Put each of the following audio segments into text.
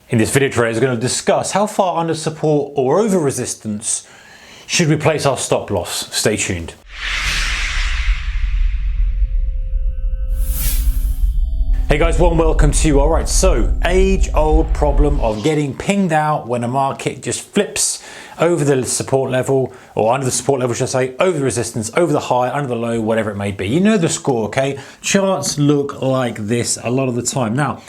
In this video today, we're going to discuss how far under support or over resistance should we place our stop loss. Stay tuned. Hey guys, warm welcome to you. Alright, so age-old problem of getting pinged out when a market just flips over the support level, or under the support level should I say, over the resistance, over the high, under the low, whatever it may be. You know the score, okay? Charts look like this a lot of the time. Now,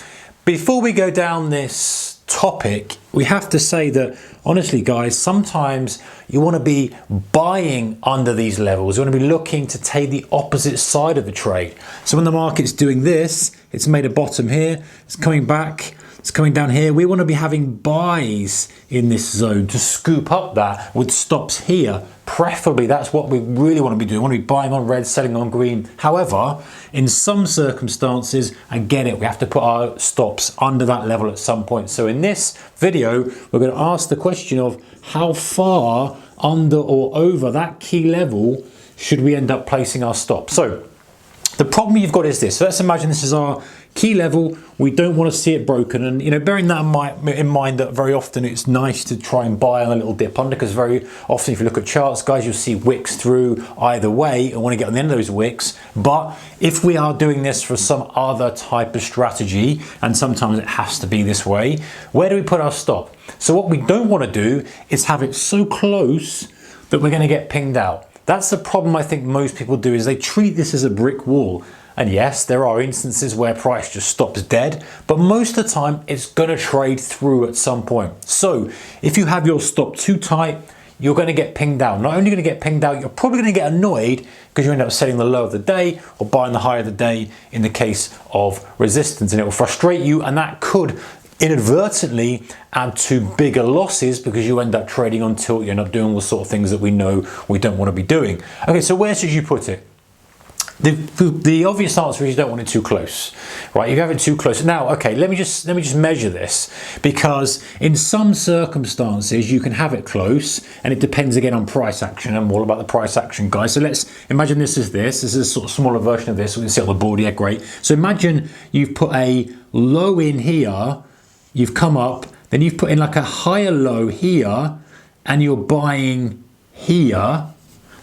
before we go down this topic, we have to say that honestly guys, sometimes you want to be buying under these levels. You want to be looking to take the opposite side of the trade. So when the market's doing this, it's made a bottom here, it's coming back, it's coming down here. We want to be having buys in this zone to scoop up that with stops here. Preferably, that's what we really want to be doing. We want to be buying on red, selling on green. However, in some circumstances, I get it, we have to put our stops under that level at some point. So in this video, we're going to ask the question of how far under or over that key level should we end up placing our stop. So the problem you've got is this. So let's imagine this is our key level. We don't want to see it broken, and you know, bearing that in mind that very often it's nice to try and buy on a little dip under, because very often if you look at charts guys, you'll see wicks through either way and want to get on the end of those wicks. But if we are doing this for some other type of strategy, and sometimes it has to be this way, where do we put our stop? So what we don't want to do is have it so close that we're going to get pinged out. That's the problem I think most people do, is they treat this as a brick wall. And yes, there are instances where price just stops dead, but most of the time it's going to trade through at some point. So if you have your stop too tight, you're going to get pinged out. Not only going to get pinged out, you're probably going to get annoyed because you end up selling the low of the day or buying the high of the day in the case of resistance, and it will frustrate you, and that could inadvertently add to bigger losses because you end up trading on tilt. You end up doing all the sort of things that we know we don't want to be doing. Okay, so where should you put it? The obvious answer is you don't want it too close, right? You have it too close. Now, okay, let me just measure this, because in some circumstances you can have it close, and it depends again on price action. I'm all about the price action, guys. So let's imagine this is a sort of smaller version of this. We can see on the board, yeah, great. So imagine you've put a low in here, you've come up, then you've put in like a higher low here, and you're buying here.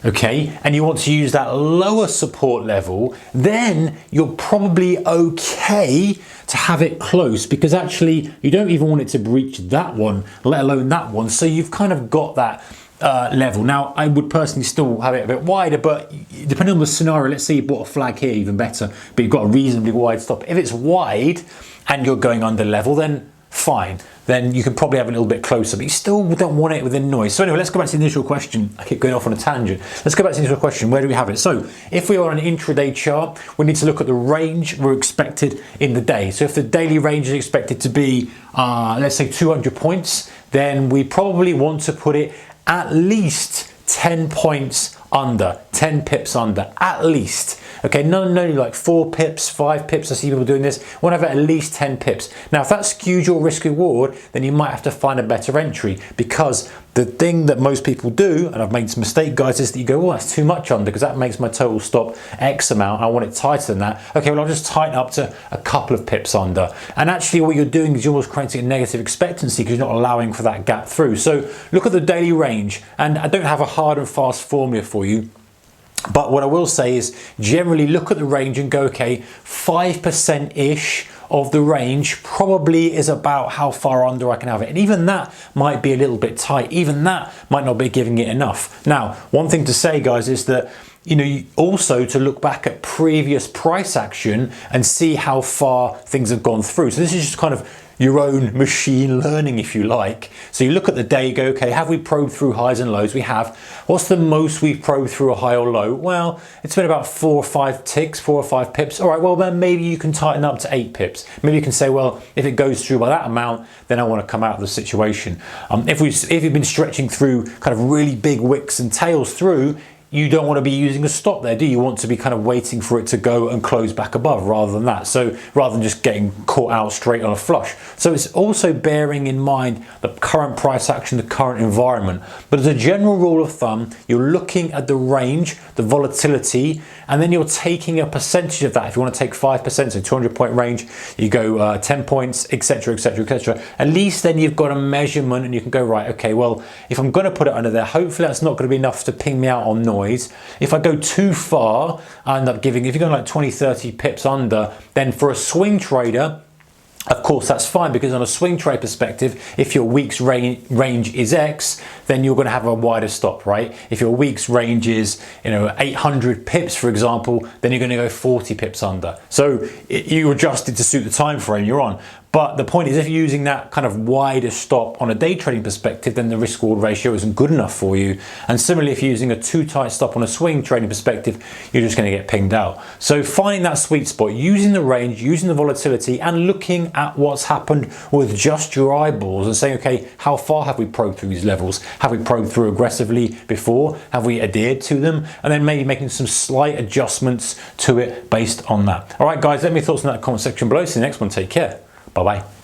Okay, and you want to use that lower support level, then you're probably okay to have it close, because actually you don't even want it to breach that one, let alone that one. So you've kind of got that level. Now, I would personally still have it a bit wider, but depending on the scenario, let's say you bought a flag here, even better, but you've got a reasonably wide stop. If it's wide and you're going under level, then fine, then you can probably have a little bit closer, but you still don't want it within noise. So anyway, let's go back to the initial question. I keep going off on a tangent. Let's go back to the initial question. Where do we have it? So if we are on an intraday chart, we need to look at the range we're expected in the day. So if the daily range is expected to be, let's say 200 points, then we probably want to put it at least 10 points under, 10 pips under, at least. Okay, no, like 4 pips, 5 pips, I see people doing this. We want to have at least 10 pips. Now, if that skews your risk reward, then you might have to find a better entry, because the thing that most people do, and I've made some mistake, guys, is that you go, well, that's too much under, because that makes my total stop X amount. I want it tighter than that. Okay, well, I'll just tighten up to a couple of pips under. And actually what you're doing is you're almost creating a negative expectancy, because you're not allowing for that gap through. So look at the daily range, and I don't have a hard and fast formula for you. But what I will say is generally look at the range and go, okay, 5%-ish of the range probably is about how far under I can have it. And even that might be a little bit tight. Even that might not be giving it enough. Now, one thing to say, guys, is that, you know, also to look back at previous price action and see how far things have gone through. So this is just kind of your own machine learning, if you like. So you look at the day, you go, okay, have we probed through highs and lows? We have. What's the most we've probed through a high or low? Well, it's been about 4 or 5 ticks, 4 or 5 pips. All right, well, then maybe you can tighten up to 8 pips. Maybe you can say, well, if it goes through by that amount, then I want to come out of the situation. If you've been stretching through kind of really big wicks and tails through, you don't want to be using a stop there, do you? You want to be kind of waiting for it to go and close back above rather than that. So rather than just getting caught out straight on a flush. So it's also bearing in mind the current price action, the current environment. But as a general rule of thumb, you're looking at the range, the volatility, and then you're taking a percentage of that. If you want to take 5%, so 200-point range, you go 10 points, etc., etc., etc. At least then you've got a measurement and you can go, right, okay, well, if I'm going to put it under there, hopefully that's not going to be enough to ping me out on noise. If I go too far, I end up giving, if you're going like 20, 30 pips under, then for a swing trader, of course, that's fine, because on a swing trade perspective, if your week's range is X, then you're going to have a wider stop, right? If your week's range is, 800 pips, for example, then you're going to go 40 pips under. So you adjust it to suit the time frame you're on. But the point is, if you're using that kind of wider stop on a day trading perspective, then the risk reward ratio isn't good enough for you. And similarly, if you're using a too tight stop on a swing trading perspective, you're just going to get pinged out. So finding that sweet spot, using the range, using the volatility, and looking at what's happened with just your eyeballs and saying, okay, how far have we probed through these levels? Have we probed through aggressively before? Have we adhered to them? And then maybe making some slight adjustments to it based on that. All right, guys, let me know your thoughts in that comment section below. See you next one. Take care. Bye-bye.